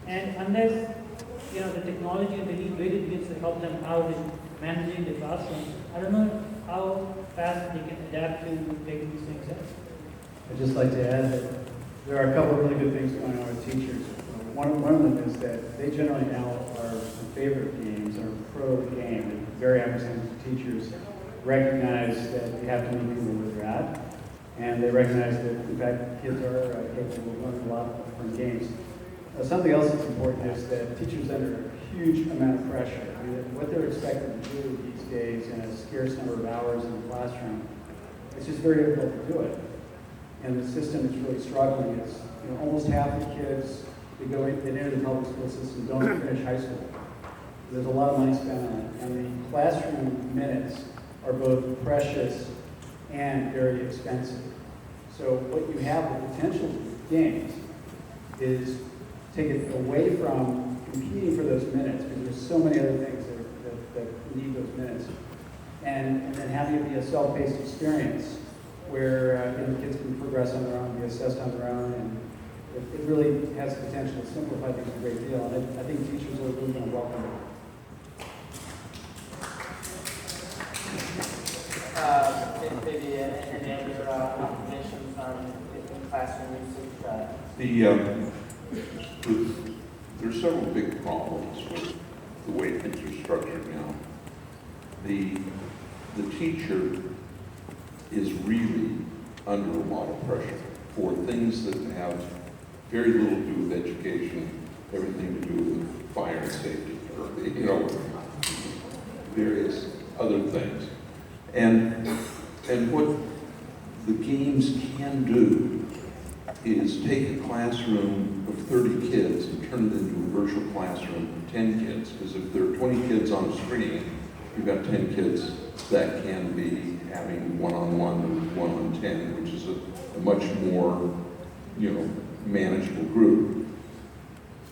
And unless the technology really begins to help them out in managing the classroom, I don't know how fast they can adapt to taking these things out. I'd just like to add that there are a couple of really good things going on with teachers. One of them is that they generally now are favorite games or pro game. Very representative teachers recognize that you have to meet people where they're at, and they recognize that, in fact, kids are capable of learning a lot from games. Something else that's important is that teachers are under a huge amount of pressure. I mean, what they're expected to do these days in a scarce number of hours in the classroom, it's just very difficult to do it. And the system is really struggling. It's almost half the kids that enter the public school system don't finish high school. There's a lot of money spent on it, and the classroom minutes are both precious and very expensive. So what you have the potential with games is take it away from competing for those minutes, because there's so many other things that need those minutes, and then having it be a self-paced experience where kids can progress on their own, be assessed on their own, and it really has the potential to simplify things a great deal. And I think teachers are really going to welcome it. Maybe any other observations on in classroom usage? There's several big problems with the way things are structured now. The teacher is really under a lot of pressure for things that have very little to do with education, everything to do with fire and safety, or various other things. And what the games can do is take a classroom of 30 kids and turn it into a virtual classroom of 10 kids. Because if there are 20 kids on a screen, you've got 10 kids that can be having one-on-one or one-on-10, which is a much more, manageable group.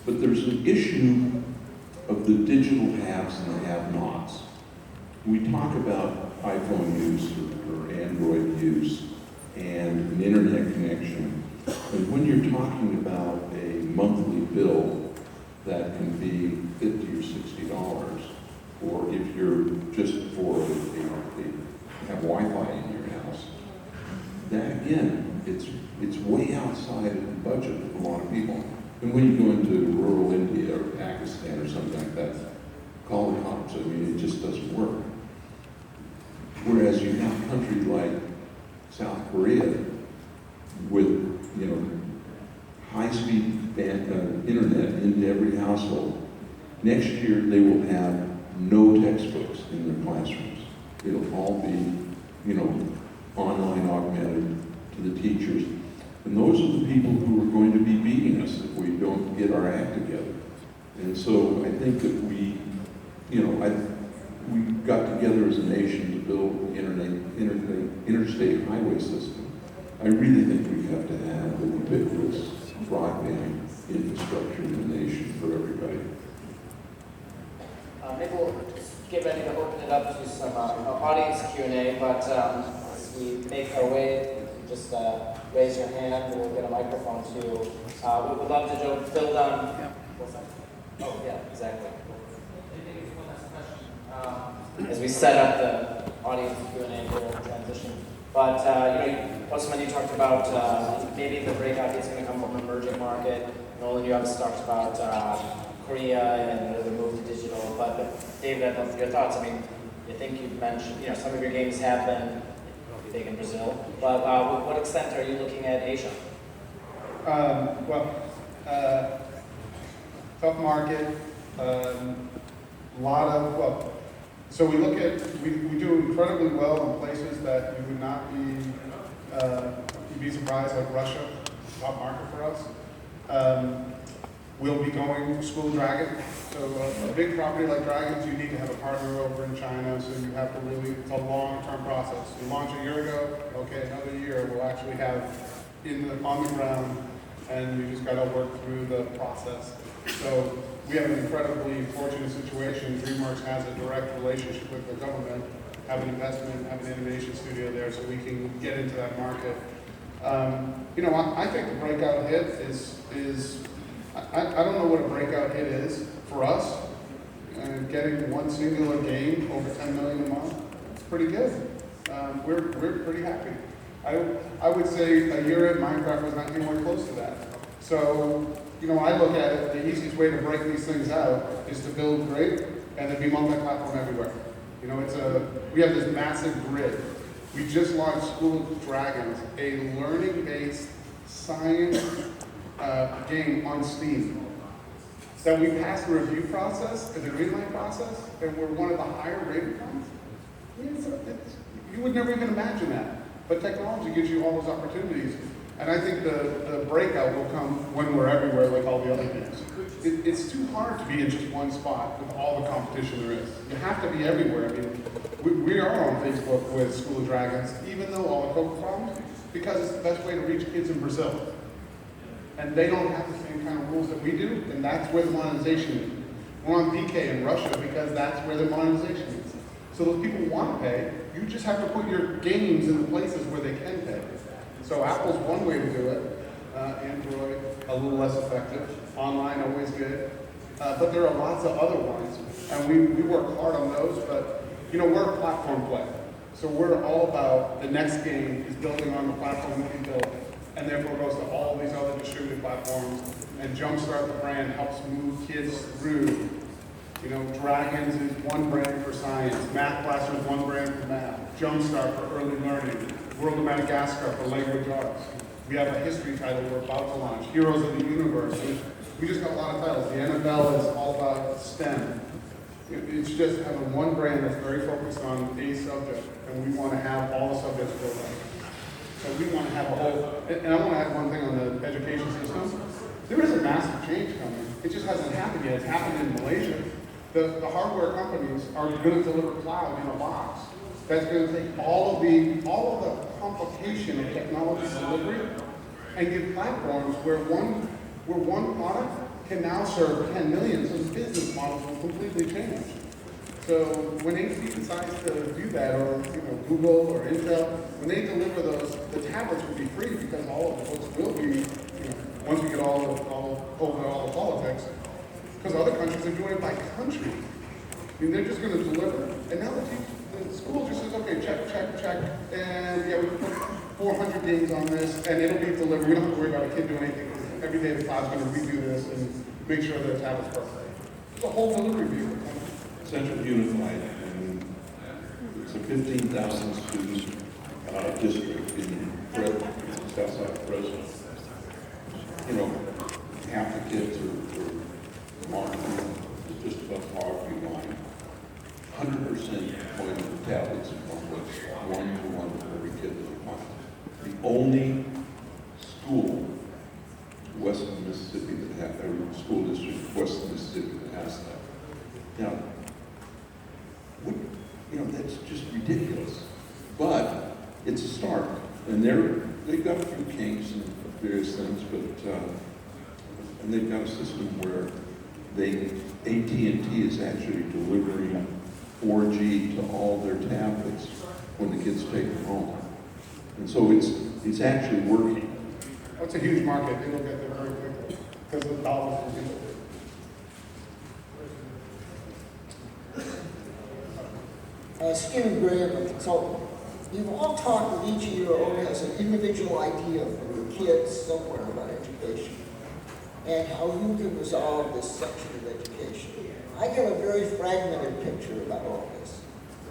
But there's an issue of the digital haves and the have-nots. We talk about iPhone use or Android use and an internet connection. And when you're talking about a monthly bill that can be $50 or $60, or if you're just for have Wi-Fi in your house, that again, it's way outside of the budget of a lot of people. And when you go into rural India or Pakistan or something like that, call the cops. I mean, it just doesn't work. Whereas you have a country like South Korea with, high-speed internet into every household. Next year, they will have no textbooks in their classrooms. It'll all be, online augmented to the teachers. And those are the people who are going to be beating us if we don't get our act together. And so I think that we got together as a nation to build the interstate highway system. I really think we have to have a ubiquitous broadband infrastructure in the nation for everybody. Maybe we'll just get ready to open it up to some audience Q&A, but as we make our way, just raise your hand, we'll get a microphone to you. We would love to build on. Yeah. What's that? Oh, yeah, exactly. As we set up the audience Q&A, we'll transition. But Osman, you talked about maybe the breakout is going to come from emerging market. Nolan, you obviously talked about Korea and the move to digital. But David, I'd love your thoughts. I mean, I think you've mentioned, some of your games have been big in Brazil. But to what extent are you looking at Asia? Tough market. So we look at, we do incredibly well in places that you would not you'd be surprised, like Russia, top market for us. We'll be going School Dragon. So a big property like Dragons, you need to have a partner over in China, so you have to really, it's a long-term process. You launch a year ago, okay, another year we'll actually have on the ground, and you just got to work through the process. So we have an incredibly fortunate situation. DreamWorks has a direct relationship with the government, have an investment, have an innovation studio there, so we can get into that market. I think the breakout hit is I don't know what a breakout hit is for us, and getting one singular game over 10 million a month, it's pretty good. We're pretty happy. I would say a year in, Minecraft was not anywhere close to that. So, you know, I look at it, the easiest way to break these things out is to build great and then be multi-platform everywhere. You know, we have this massive grid. We just launched School of Dragons, a learning-based science game on Steam. That we passed the review process, the greenlight process, and we're one of the higher rated ones. I mean, you would never even imagine that. But technology gives you all those opportunities. And I think the breakout will come when we're everywhere like all the other games. It's too hard to be in just one spot with all the competition there is. You have to be everywhere. I mean, we are on Facebook with School of Dragons, even though all the code problems, because it's the best way to reach kids in Brazil. And they don't have the same kind of rules that we do, and that's where the monetization is. We're on VK in Russia because that's where the monetization is. So those people want to pay, you just have to put your games in the places where they can pay. So Apple's one way to do it, Android a little less effective, online always good, but there are lots of other ones, and we work hard on those, but you know, we're a platform play. So we're all about the next game is building on the platform that we built, and therefore goes to all these other distributed platforms, and Jumpstart the brand helps move kids through. You know, Dragons is one brand for science, Math Blaster is one brand for math, Jumpstart for early learning, World of Madagascar for language arts. We have a history title we're about to launch, Heroes of the Universe. We just got a lot of titles. The NFL is all about STEM. It's just having one brand that's very focused on a subject, and we want to have all the subjects filled out. So we want to have a whole, and I want to add one thing on the education system. There is a massive change coming. It just hasn't happened yet. It's happened in Malaysia. The hardware companies are going to deliver cloud in a box. That's going to take all of the complication of technology delivery and give platforms where one product can now serve 10 million. So the business models will completely change. So when HP decides to do that, or you know, Google or Intel, when they deliver those, the tablets will be free because all of the folks will be, you know, once we get over all the politics, because other countries are doing it by country. I mean, they're just going to deliver. And now the school just says, okay, check, and yeah, we put 400 games on this, and it'll be delivered. We don't have to worry about a kid doing anything. Every day the cloud's going to redo this and make sure that the tablet's perfect. It's a whole delivery vehicle. Central Unified, and it's a 15,000 student district in Southside Fresno. You know, half the kids are marked just above poverty line. 100% deployment of tablets in one-to-one for every kid in the class. The only school, western Mississippi, that has every school district, western Mississippi, that has that. Now, you know, that's just ridiculous. But it's a start, and they've got a few kinks and various things, but and they've got a system where AT&T is actually delivering 4G to all their tablets when the kids take them home, and so it's actually working. That's a huge market. They will get there very quickly because of the dollars for people. Skinner Graham, a consultant. You've all talked with each of your own has an individual idea for your kids somewhere about education and how you can resolve this section of education. I get a very fragmented picture about all this.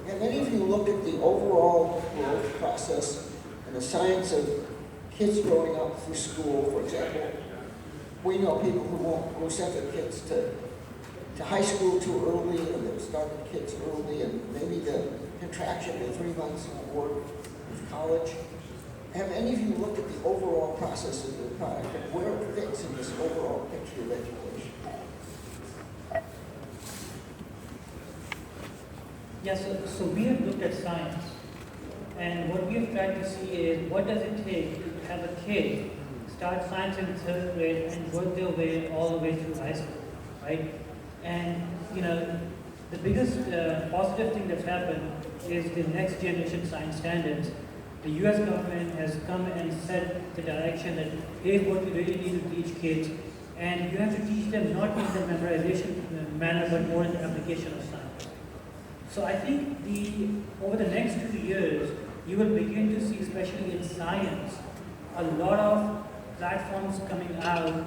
Have any of you looked at the overall growth process and the science of kids growing up through school, for example? We know people who sent their kids to high school too early, and they're starting kids early, and maybe the contraction to 3 months of work with college. Have any of you looked at the overall process of the product and where it fits in this overall picture of education? Yes, so we have looked at science, and what we have tried to see is what does it take to have a kid start science in 3rd grade and work their way all the way through high school, right? And you know, the biggest positive thing that's happened is the next generation science standards. The US government has come and set the direction that here's what we really need to teach kids And you have to teach them not in the memorization manner, but more in the application of science. So I think over the next 2 years, you will begin to see, especially in science, a lot of platforms coming out in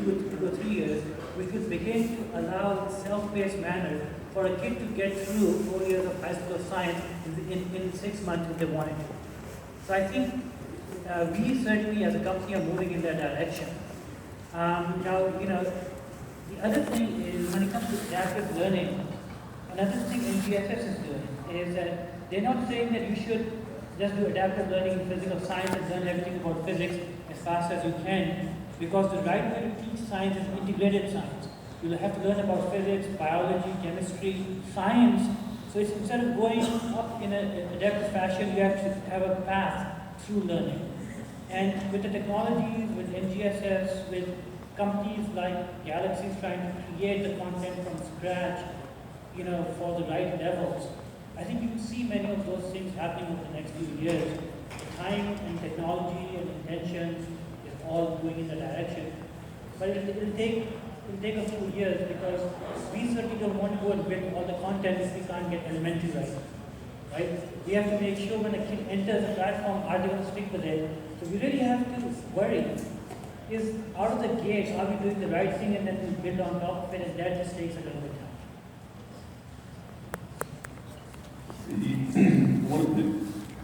2 or 3 years, which will begin to allow self-paced manner for a kid to get through 4 years of high school science in 6 months if they wanted to. So I think we certainly as a company are moving in that direction. Now, the other thing is when it comes to adaptive learning, another thing NGSS is doing is that they're not saying that you should just do adaptive learning in physical science and learn everything about physics as fast as you can, because the right way to teach science is integrated science. You'll have to learn about physics, biology, chemistry, science. So it's instead of going up in an adaptive fashion, you have to have a path through learning. And with the technologies, with NGSS, with companies like Galaxy trying to create the content from scratch, for the right levels, I think you will see many of those things happening over the next few years. The time and technology and intentions is all going in the direction. But it'll take a few years, because we certainly don't want to go and build all the content if we can't get elementary right? We have to make sure when a kid enters a platform, are they going to stick with it? So we really have to worry, is out of the gates, are we doing the right thing, and then we build on top of it, and that just takes a little bit of time.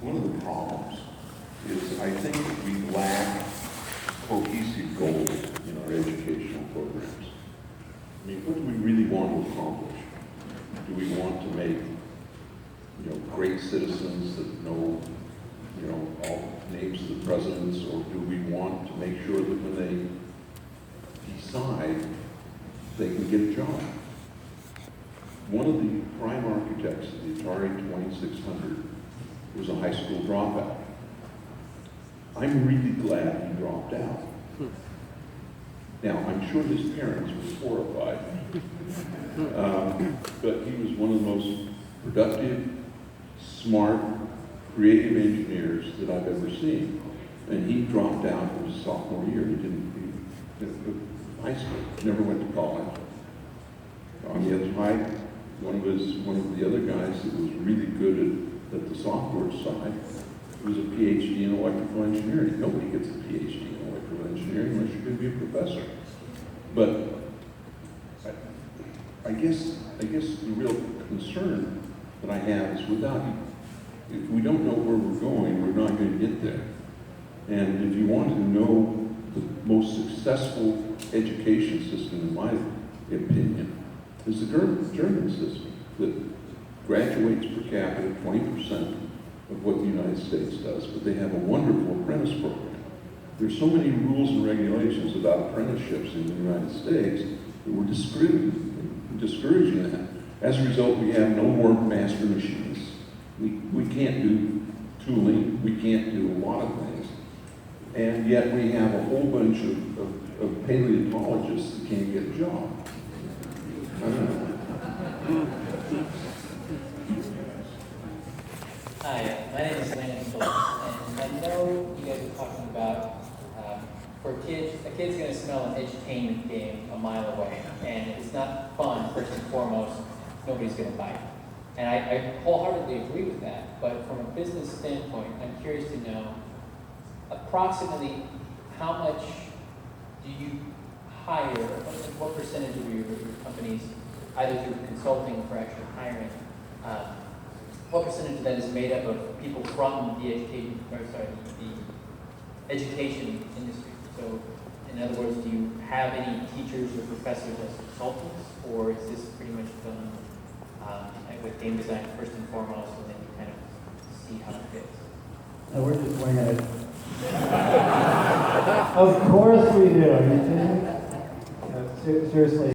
One of the problems is I think that we lack cohesive goals in our educational programs. I mean, what do we really want to accomplish? Do we want to make, great citizens that know, all names of the presidents, or do we want to make sure that when they decide, they can get a job? One of the prime architects of the Atari 2600 was a high school dropout. I'm really glad he dropped out. Now, I'm sure his parents were horrified, but he was one of the most productive, smart, creative engineers that I've ever seen. And he dropped out in his sophomore year. He didn't high school, never went to college. On the other side, one of the other guys that was really good at the software side was a PhD in electrical engineering. Nobody gets a PhD in electrical engineering unless you're going to be a professor. But I guess the real concern that I have is if we don't know where we're going, we're not going to get there. And if you want to know the most successful education system, in my opinion, is the German system that graduates per capita 20% of what the United States does, but they have a wonderful apprentice program. There's so many rules and regulations about apprenticeships in the United States that we're discouraging that. As a result, we have no more master machinists. We can't do tooling, we can't do a lot of things, and yet we have a whole bunch of paleontologists that can't get a job. I don't know. Hi, my name is Landon Phillips, and I know you guys are talking about for kids, a kid's going to smell an edutainment game a mile away, and if it's not fun, first and foremost, nobody's going to buy it. And I wholeheartedly agree with that, but from a business standpoint, I'm curious to know approximately how much do you hire, what percentage of your companies, either through consulting or for actual hiring, what percentage of that is made up of people from the education industry? So, in other words, do you have any teachers or professors as consultants, or is this pretty much done with game design first and foremost, and then you kind of see how it fits? No, we're just winging it. Of course we do. I mean, seriously.